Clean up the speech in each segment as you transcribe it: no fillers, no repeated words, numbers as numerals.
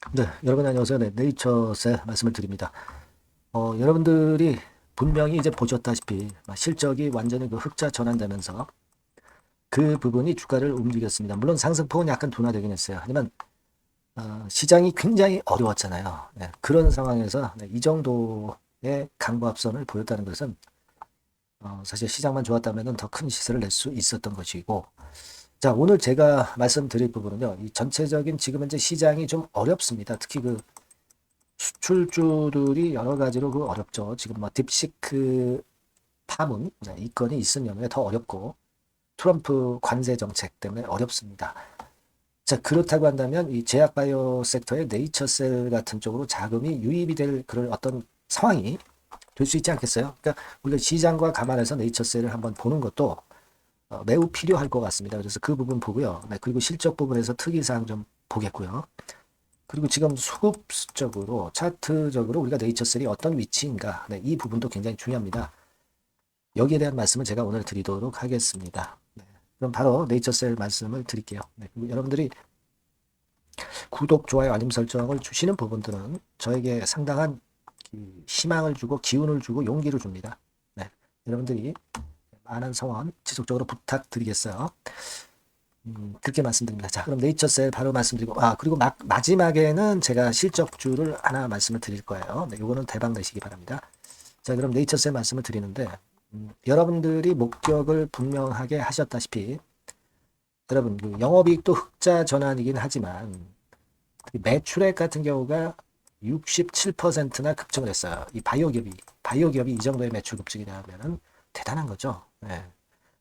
네, 여러분 안녕하세요. 네, 네이처셀 말씀을 드립니다. 여러분들이 분명히 이제 보셨다시피 실적이 완전히 그 흑자 전환되면서 그 부분이 주가를 움직였습니다. 물론 상승폭은 약간 둔화되긴 했어요. 하지만 시장이 굉장히 어려웠잖아요. 네, 그런 상황에서 네, 이 정도의 강보합선을 보였다는 것은 사실 시장만 좋았다면 더 큰 시세를 낼 수 있었던 것이고, 자, 오늘 제가 말씀드릴 부분은요, 이 전체적인 지금 현재 시장이 좀 어렵습니다. 특히 그 수출주들이 여러 가지로 그 어렵죠. 지금 뭐 딥시크 파문, 네, 이 건이 있으면 더 어렵고, 트럼프 관세 정책 때문에 어렵습니다. 자, 그렇다고 한다면 이 제약바이오 섹터의 네이처셀 같은 쪽으로 자금이 유입이 될 그런 어떤 상황이 될 수 있지 않겠어요? 그러니까 우리가 시장과 감안해서 네이처셀을 한번 보는 것도 매우 필요할 것 같습니다. 그래서 그 부분 보고요. 네, 그리고 실적 부분에서 특이사항 좀 보겠고요. 그리고 지금 수급적으로 차트적으로 우리가 네이처셀이 어떤 위치인가, 네, 이 부분도 굉장히 중요합니다. 여기에 대한 말씀을 제가 오늘 드리도록 하겠습니다. 네, 그럼 바로 네이처셀 말씀을 드릴게요. 네, 그리고 여러분들이 구독, 좋아요, 알림 설정을 주시는 부분들은 저에게 상당한 희망을 주고 기운을 주고 용기를 줍니다. 네, 여러분들이 많은 성원 지속적으로 부탁드리겠어요. 그렇게 말씀드립니다. 자, 그럼 네이처셀 바로 말씀드리고, 그리고 마지막에는 제가 실적주를 하나 말씀을 드릴 거예요. 네, 요거는 대박 내시기 바랍니다. 자, 그럼 네이처셀 말씀을 드리는데, 여러분들이 목적을 분명하게 하셨다시피, 여러분, 그 영업이익도 흑자 전환이긴 하지만, 매출액 같은 경우가 67%나 급증을 했어요. 이 바이오 기업이 이 정도의 매출 급증이라면 대단한 거죠. 네.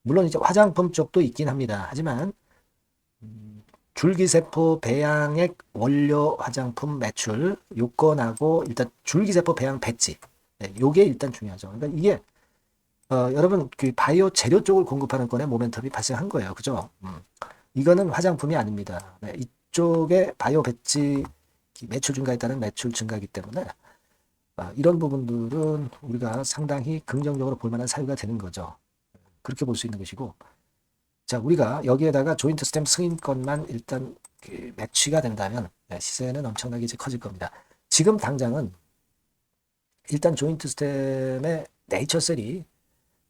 물론 이제 화장품 쪽도 있긴 합니다. 하지만, 줄기세포 배양액 원료 화장품 매출 요건하고 일단 줄기세포 배양 배지, 네, 요게 일단 중요하죠. 그러니까 이게 여러분 그 바이오 재료 쪽을 공급하는 건에 모멘텀이 발생한 거예요. 그죠? 이거는 화장품이 아닙니다. 네, 이쪽에 바이오 배지 매출 증가에 따른 매출 증가이기 때문에 이런 부분들은 우리가 상당히 긍정적으로 볼 만한 사유가 되는 거죠. 그렇게 볼 수 있는 것이고, 자, 우리가 여기에다가 조인트 스탬 승인권만 일단 그 매치가 된다면 시세는 엄청나게 이제 커질 겁니다. 지금 당장은 일단 조인트 스탬의 네이처셀이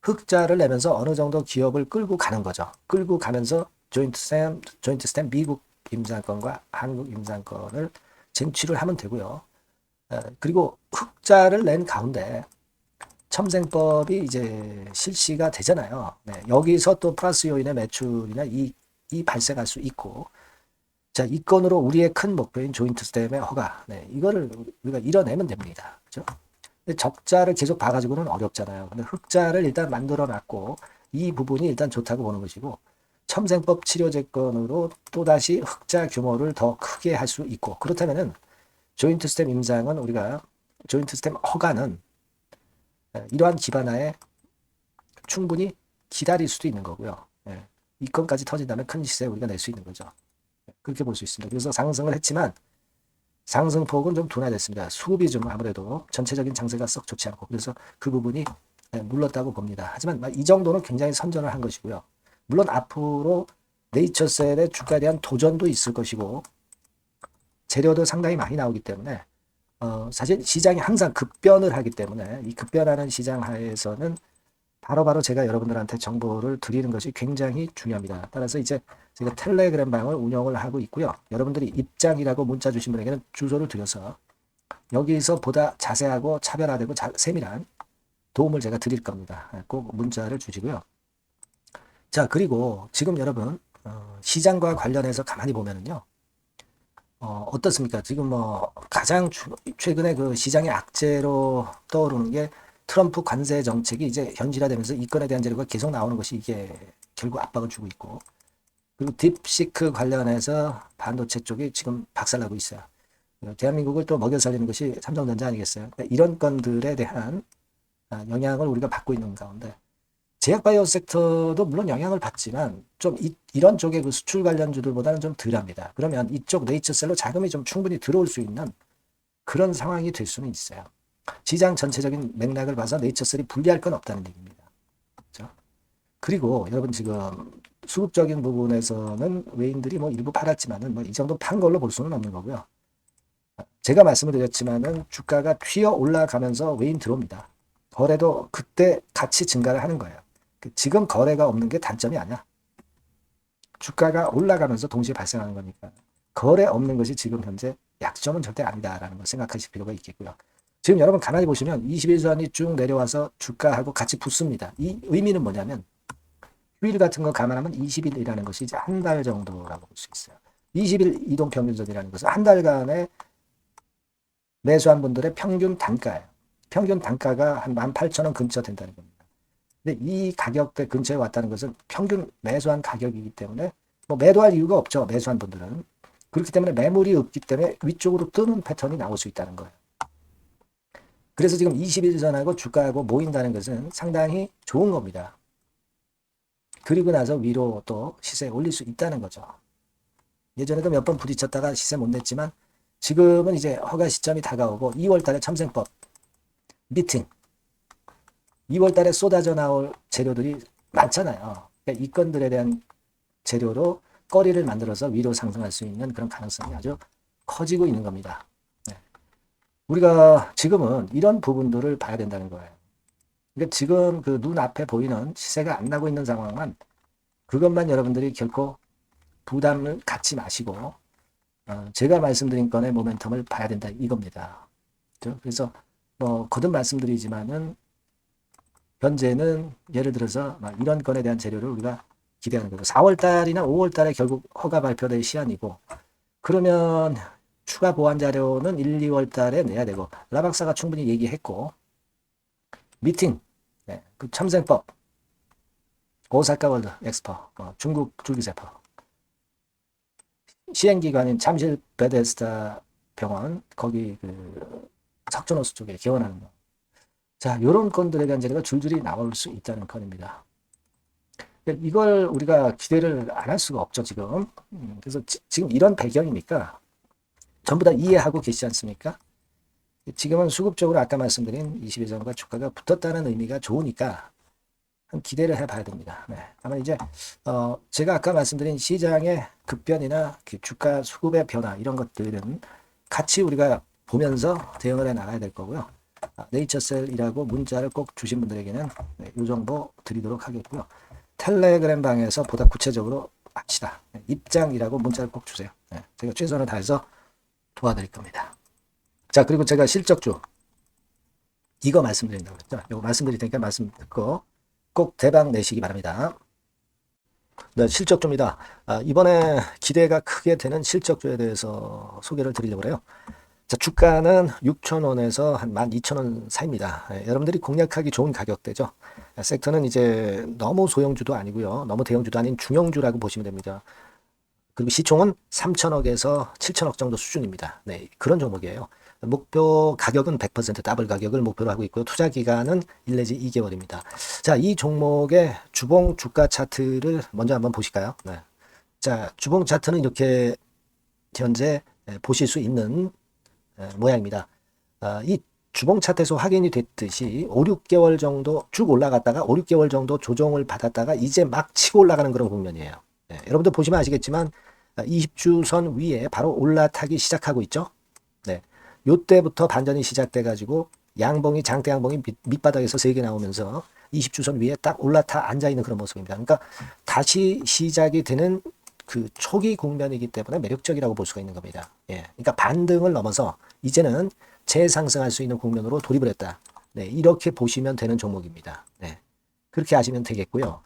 흑자를 내면서 어느 정도 기업을 끌고 가는 거죠. 끌고 가면서 조인트 스탬 미국 임상권과 한국 임상권을 쟁취를 하면 되고요. 그리고 흑자를 낸 가운데 첨생법이 이제 실시가 되잖아요. 네, 여기서 또 플러스 요인의 매출이나 이 발생할 수 있고, 자, 이 건으로 우리의 큰 목표인 조인트 스텝의 허가, 네, 이거를 우리가 이뤄내면 됩니다. 그죠? 근데 적자를 계속 봐가지고는 어렵잖아요. 근데 흑자를 일단 만들어 놨고, 이 부분이 일단 좋다고 보는 것이고, 첨생법 치료제건으로 또다시 흑자 규모를 더 크게 할 수 있고, 그렇다면은 조인트 스텝 임상은 우리가 조인트 스텝 허가는 이러한 기반하에 충분히 기다릴 수도 있는 거고요. 예. 이 건까지 터진다면 큰 시세 우리가 낼 수 있는 거죠. 그렇게 볼 수 있습니다. 그래서 상승을 했지만 상승폭은 좀 둔화됐습니다. 수급이 좀 아무래도 전체적인 장세가 썩 좋지 않고 그래서 그 부분이 물렀다고 봅니다. 하지만 이 정도는 굉장히 선전을 한 것이고요. 물론 앞으로 네이처셀의 주가에 대한 도전도 있을 것이고 재료도 상당히 많이 나오기 때문에 사실 시장이 항상 급변을 하기 때문에 이 급변하는 시장 하에서는 바로바로 제가 여러분들한테 정보를 드리는 것이 굉장히 중요합니다. 따라서 이제 제가 텔레그램 방을 운영을 하고 있고요. 여러분들이 입장이라고 문자 주신 분에게는 주소를 드려서 여기서 보다 자세하고 차별화되고 세밀한 도움을 제가 드릴 겁니다. 꼭 문자를 주시고요. 자, 그리고 지금 여러분 시장과 관련해서 가만히 보면은요. 어떻습니까? 지금 뭐 가장 최근에 그 시장의 악재로 떠오르는 게 트럼프 관세 정책이 이제 현실화되면서 이 건에 대한 재료가 계속 나오는 것이 이게 결국 압박을 주고 있고 그리고 딥시크 관련해서 반도체 쪽이 지금 박살나고 있어요. 대한민국을 또 먹여 살리는 것이 삼성전자 아니겠어요? 그러니까 이런 건들에 대한 영향을 우리가 받고 있는 가운데 제약바이오 섹터도 물론 영향을 받지만 좀 이런 쪽의 그 수출 관련주들보다는 좀 덜합니다. 그러면 이쪽 네이처셀로 자금이 좀 충분히 들어올 수 있는 그런 상황이 될 수는 있어요. 시장 전체적인 맥락을 봐서 네이처셀이 불리할 건 없다는 얘기입니다. 그렇죠? 그리고 여러분 지금 수급적인 부분에서는 외인들이 뭐 일부 팔았지만은 뭐 이 정도 판 걸로 볼 수는 없는 거고요. 제가 말씀을 드렸지만은 주가가 튀어 올라가면서 외인 들어옵니다. 거래도 그때 같이 증가를 하는 거예요. 지금 거래가 없는 게 단점이 아니야. 주가가 올라가면서 동시에 발생하는 거니까. 거래 없는 것이 지금 현재 약점은 절대 아니다라는 걸 생각하실 필요가 있겠고요. 지금 여러분 가만히 보시면 21선이 쭉 내려와서 주가하고 같이 붙습니다. 이 의미는 뭐냐면 휴일 같은 거 감안하면 20일이라는 것이 이제 한 달 정도라고 볼 수 있어요. 20일 이동평균선이라는 것은 한 달간의 매수한 분들의 평균 단가예요. 평균 단가가 한 18,000원 근처 된다는 겁니다. 근데 이 가격대 근처에 왔다는 것은 평균 매수한 가격이기 때문에 뭐 매도할 이유가 없죠. 매수한 분들은. 그렇기 때문에 매물이 없기 때문에 위쪽으로 뜨는 패턴이 나올 수 있다는 거예요. 그래서 지금 21선하고 주가하고 모인다는 것은 상당히 좋은 겁니다. 그리고 나서 위로 또 시세 올릴 수 있다는 거죠. 예전에도 몇 번 부딪혔다가 시세 못 냈지만 지금은 이제 허가 시점이 다가오고 2월 달에 참생법 미팅 2월 달에 쏟아져 나올 재료들이 많잖아요. 그러니까 이 건들에 대한 재료로 거리를 만들어서 위로 상승할 수 있는 그런 가능성이 아주 커지고 있는 겁니다. 네. 우리가 지금은 이런 부분들을 봐야 된다는 거예요. 그러니까 지금 그 눈앞에 보이는 시세가 안 나고 있는 상황만 그것만 여러분들이 결코 부담을 갖지 마시고 제가 말씀드린 건의 모멘텀을 봐야 된다 이겁니다. 그래서 뭐 거듭 말씀드리지만은 현재는 예를 들어서 이런 건에 대한 재료를 우리가 기대하는 거죠. 4월 달이나 5월 달에 결국 허가 발표될 시한이고 그러면 추가 보완 자료는 1, 2월 달에 내야 되고 라박사가 충분히 얘기했고 미팅, 네, 그 참생법, 오사카 월드 엑스포, 중국 줄기세포 시행기관인 잠실 베데스다 병원 거기 그 석촌호수 쪽에 개원하는 거. 자, 이런 건들에 대한 재료가 줄줄이 나올 수 있다는 건입니다. 이걸 우리가 기대를 안 할 수가 없죠, 지금. 그래서 지금 이런 배경이니까 전부 다 이해하고 계시지 않습니까? 지금은 수급적으로 아까 말씀드린 22전과 주가가 붙었다는 의미가 좋으니까 기대를 해봐야 됩니다. 네. 다만 이제 제가 아까 말씀드린 시장의 급변이나 주가 수급의 변화 이런 것들은 같이 우리가 보면서 대응을 해 나가야 될 거고요. 네이처셀이라고 문자를 꼭 주신 분들에게는 이 정보 드리도록 하겠고요. 텔레그램 방에서 보다 구체적으로 합시다. 입장이라고 문자를 꼭 주세요. 제가 최선을 다해서 도와드릴 겁니다. 자, 그리고 제가 실적주 이거 말씀드린다고 했죠. 이거 말씀드릴 테니까 말씀 듣고 꼭 대박 내시기 바랍니다. 네, 실적주입니다. 이번에 기대가 크게 되는 실적주에 대해서 소개를 드리려고 해요. 자, 주가는 6,000원에서 한 12,000원 사이입니다. 여러분들이 공략하기 좋은 가격대죠. 섹터는 이제 너무 소형주도 아니고요. 너무 대형주도 아닌 중형주라고 보시면 됩니다. 그리고 시총은 3천억에서 7천억 정도 수준입니다. 네, 그런 종목이에요. 목표 가격은 100% 더블 가격을 목표로 하고 있고요. 투자 기간은 1 내지 2개월입니다. 자, 이 종목의 주봉 주가 차트를 먼저 한번 보실까요? 네. 자, 주봉 차트는 이렇게 현재 보실 수 있는 모양입니다. 이 주봉 차트에서 확인이 됐듯이 5, 6개월 정도 쭉 올라갔다가 5, 6개월 정도 조정을 받았다가 이제 막 치고 올라가는 그런 국면이에요. 네, 여러분들 보시면 아시겠지만 20주선 위에 바로 올라타기 시작하고 있죠. 네, 요때부터 반전이 시작돼 가지고 양봉이 장대 양봉이 밑바닥에서 3개 나오면서 20주선 위에 딱 올라타 앉아 있는 그런 모습입니다. 그러니까 다시 시작이 되는 그 초기 국면이기 때문에 매력적이라고 볼 수가 있는 겁니다. 예, 그러니까 반등을 넘어서 이제는 재상승할 수 있는 국면으로 돌입을 했다. 네, 이렇게 보시면 되는 종목입니다. 네, 그렇게 아시면 되겠고요.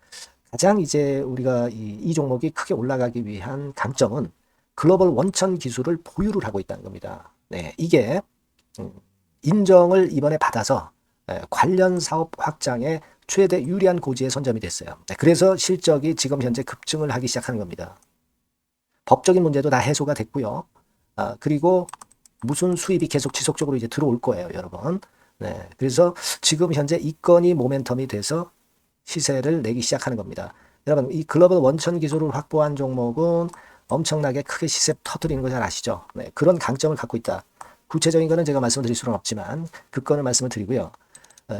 가장 이제 우리가 이 종목이 크게 올라가기 위한 강점은 글로벌 원천 기술을 보유를 하고 있다는 겁니다. 네, 이게 인정을 이번에 받아서 관련 사업 확장에 최대 유리한 고지에 선점이 됐어요. 네, 그래서 실적이 지금 현재 급증을 하기 시작하는 겁니다. 법적인 문제도 다 해소가 됐고요. 그리고 무슨 수입이 계속 지속적으로 이제 들어올 거예요, 여러분. 네, 그래서 지금 현재 이 건이 모멘텀이 돼서 시세를 내기 시작하는 겁니다. 여러분, 이 글로벌 원천 기술을 확보한 종목은 엄청나게 크게 시세 터뜨리는 거 잘 아시죠? 네, 그런 강점을 갖고 있다. 구체적인 거는 제가 말씀드릴 수는 없지만 그 건을 말씀을 드리고요.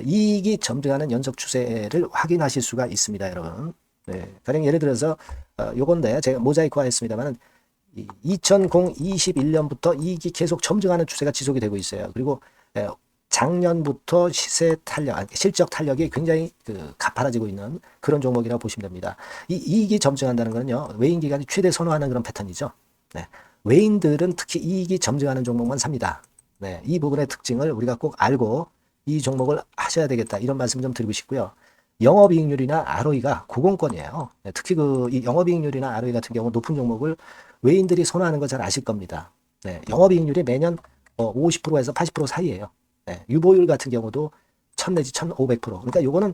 이익이 점등하는 연속 추세를 확인하실 수가 있습니다, 여러분. 네, 가령 예를 들어서 요건데 제가 모자이크화 했습니다만 2021년부터 이익이 계속 점증하는 추세가 지속이 되고 있어요. 그리고 작년부터 시세 탄력, 실적 탄력이 굉장히 가파라지고 있는 그런 종목이라고 보시면 됩니다. 이 이익이 점증한다는 것은요, 외인 기관이 최대 선호하는 그런 패턴이죠. 네. 외인들은 특히 이익이 점증하는 종목만 삽니다. 네. 이 부분의 특징을 우리가 꼭 알고 이 종목을 하셔야 되겠다, 이런 말씀 좀 드리고 싶고요. 영업이익률이나 ROE가 고공권이에요. 네. 특히 이 영업이익률이나 ROE 같은 경우 높은 종목을 외인들이 선호하는 거 잘 아실 겁니다. 네. 영업이익률이 매년 50%에서 80% 사이에요. 네, 유보율 같은 경우도 1000 내지 1500%. 그러니까 요거는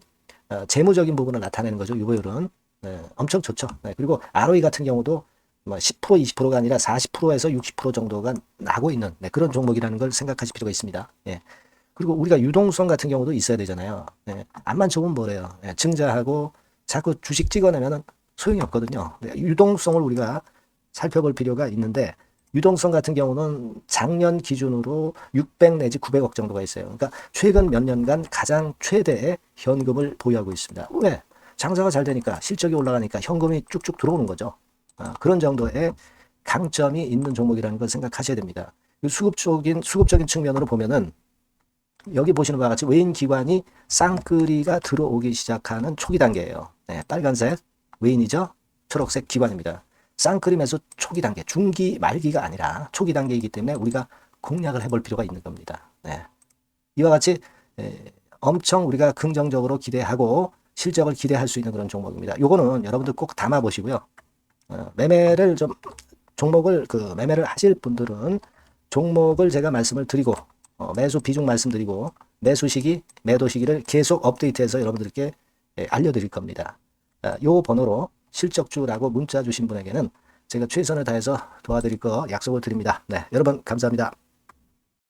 재무적인 부분을 나타내는 거죠. 유보율은. 네, 엄청 좋죠. 네, 그리고 ROE 같은 경우도 10% 20%가 아니라 40%에서 60% 정도가 나고 있는 그런 종목이라는 걸 생각하실 필요가 있습니다. 예. 그리고 우리가 유동성 같은 경우도 있어야 되잖아요. 예. 암만 좋으면 뭐래요. 예. 증자하고 자꾸 주식 찍어내면 소용이 없거든요. 네, 유동성을 우리가 살펴볼 필요가 있는데, 유동성 같은 경우는 작년 기준으로 600 내지 900억 정도가 있어요. 그러니까 최근 몇 년간 가장 최대의 현금을 보유하고 있습니다. 왜? 장사가 잘 되니까, 실적이 올라가니까 현금이 쭉쭉 들어오는 거죠. 그런 정도의 강점이 있는 종목이라는 걸 생각하셔야 됩니다. 수급적인 측면으로 보면은 여기 보시는 바와 같이 외인 기관이 쌍끌이가 들어오기 시작하는 초기 단계예요. 네, 빨간색 외인이죠. 초록색 기관입니다. 쌍끌이 매수 초기 단계, 중기 말기가 아니라 초기 단계이기 때문에 우리가 공략을 해볼 필요가 있는 겁니다. 네. 이와 같이 엄청 우리가 긍정적으로 기대하고 실적을 기대할 수 있는 그런 종목입니다. 요거는 여러분들 꼭 담아 보시고요. 매매를 좀 종목을 매매를 하실 분들은 종목을 제가 말씀을 드리고 매수 비중 말씀드리고 매수 시기, 매도 시기를 계속 업데이트해서 여러분들께 알려드릴 겁니다. 요 번호로 실적주라고 문자 주신 분에게는 제가 최선을 다해서 도와드릴 거 약속을 드립니다. 네, 여러분 감사합니다.